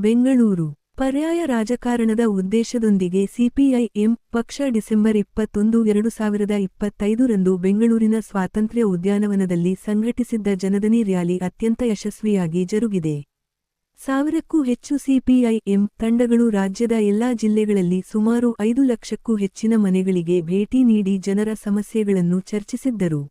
ಬೆಂಗಳೂರು. ಪರ್ಯಾಯ ರಾಜಕಾರಣದ ಉದ್ದೇಶದೊಂದಿಗೆ ಸಿಪಿಐ-ಎಂ ಪಕ್ಷ ಡಿಸೆಂಬರ್ 21, 2025 ರಂದು ಬೆಂಗಳೂರಿನ ಸ್ವಾತಂತ್ರ್ಯ ಉದ್ಯಾನವನದಲ್ಲಿ ಸಂಘಟಿಸಿದ್ದ ಜನದನಿ ರ್ಯಾಲಿ ಅತ್ಯಂತ ಯಶಸ್ವಿಯಾಗಿ ಜರುಗಿದೆ. 1000ಕ್ಕೂ ಹೆಚ್ಚು ಸಿಪಿಐ-ಎಂ ತಂಡಗಳು ರಾಜ್ಯದ ಎಲ್ಲಾ ಜಿಲ್ಲೆಗಳಲ್ಲಿ ಸುಮಾರು 5 ಲಕ್ಷಕ್ಕೂ ಹೆಚ್ಚಿನ ಮನೆಗಳಿಗೆ ಭೇಟಿ ನೀಡಿ ಜನರ ಸಮಸ್ಯೆಗಳನ್ನು ಚರ್ಚಿಸಿದ್ದರು.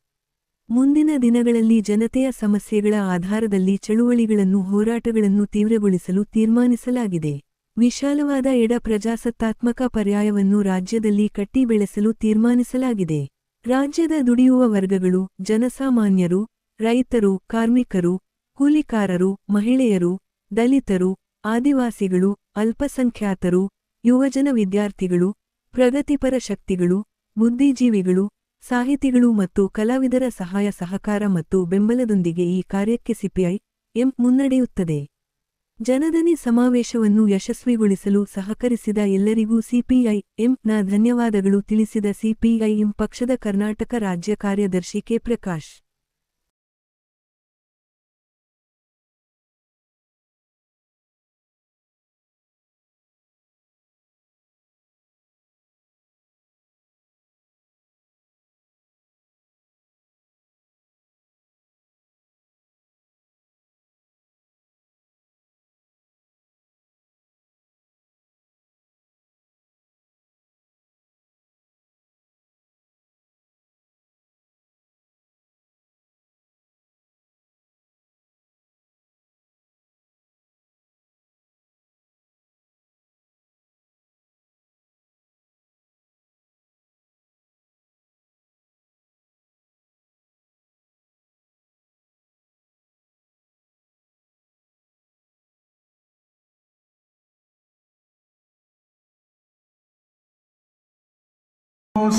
ಮುಂದಿನ ದಿನಗಳಲ್ಲಿ ಜನತೆಯ ಸಮಸ್ಯೆಗಳ ಆಧಾರದಲ್ಲಿ ಚಳುವಳಿಗಳನ್ನು ಹೋರಾಟಗಳನ್ನು ತೀವ್ರಗೊಳಿಸಲು ತೀರ್ಮಾನಿಸಲಾಗಿದೆ. ವಿಶಾಲವಾದ ಎಡ ಪ್ರಜಾಸತ್ತಾತ್ಮಕ ಪರ್ಯಾಯವನ್ನು ರಾಜ್ಯದಲ್ಲಿ ಕಟ್ಟಿ ಬೆಳೆಸಲು ತೀರ್ಮಾನಿಸಲಾಗಿದೆ. ರಾಜ್ಯದ ದುಡಿಯುವ ವರ್ಗಗಳು, ಜನಸಾಮಾನ್ಯರು, ರೈತರು, ಕಾರ್ಮಿಕರು, ಕೂಲಿಕಾರರು, ಮಹಿಳೆಯರು, ದಲಿತರು, ಆದಿವಾಸಿಗಳು, ಅಲ್ಪಸಂಖ್ಯಾತರು, ಯುವಜನ ವಿದ್ಯಾರ್ಥಿಗಳು, ಪ್ರಗತಿಪರ ಶಕ್ತಿಗಳು, ಬುದ್ಧಿಜೀವಿಗಳು, ಸಾಹಿತಿಗಳು ಮತ್ತು ಕಲಾವಿದರ ಸಹಾಯ ಸಹಕಾರ ಮತ್ತು ಬೆಂಬಲದೊಂದಿಗೆ ಈ ಕಾರ್ಯಕ್ಕೆ ಸಿಪಿಐ-ಎಂ ಮುನ್ನಡೆಯುತ್ತದೆ. ಜನದನಿ ಸಮಾವೇಶವನ್ನು ಯಶಸ್ವಿಗೊಳಿಸಲು ಸಹಕರಿಸಿದ ಎಲ್ಲರಿಗೂ ಸಿಪಿಐ-ಎಂ-ನ ಧನ್ಯವಾದಗಳು ತಿಳಿಸಿದ ಸಿಪಿಐ-ಎಂ ಪಕ್ಷದ ಕರ್ನಾಟಕ ರಾಜ್ಯ ಕಾರ್ಯದರ್ಶಿ ಕೆ. ಪ್ರಕಾಶ್.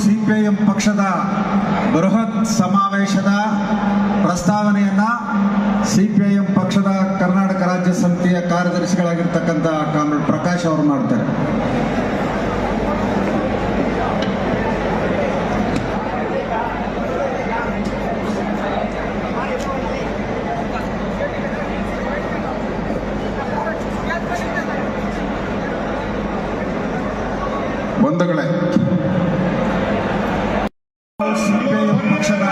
ಸಿಪಿಐ-ಎಂ ಪಕ್ಷದ ಬೃಹತ್ ಸಮಾವೇಶದ ಪ್ರಸ್ತಾವನೆಯನ್ನ ಸಿಪಿಐ-ಎಂ ಪಕ್ಷದ ಕರ್ನಾಟಕ ರಾಜ್ಯ ಸಮಿತಿಯ ಕಾರ್ಯದರ್ಶಿಗಳಾಗಿರ್ತಕ್ಕಂಥ ಕಾಮ್ರೇಡ್ ಪ್ರಕಾಶ್ ಅವರು ಮಾಡ್ತಾರೆ. ಬಂಧುಗಳೇ, ಸಿಪಿಐ-ಎಂ ಪಕ್ಷದ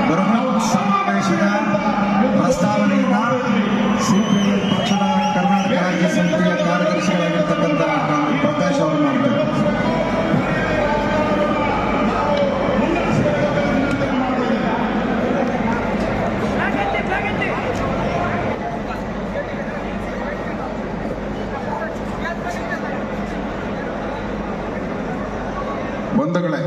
ಬೃಹತ್ ಸಮಾವೇಶದ ಪ್ರಸ್ತಾವನೆಯನ್ನ ಸಿಪಿಐ-ಎಂ ಪಕ್ಷದ ಕರ್ನಾಟಕ ರಾಜ್ಯ ಸಮಿತಿಯ ಕಾರ್ಯದರ್ಶಿಗಳಾಗಿರ್ತಕ್ಕಂಥ ಪ್ರಕಾಶ್ ಅವರು ಮಾಡ್ತಾರೆ. ಬಂಧುಗಳೇ,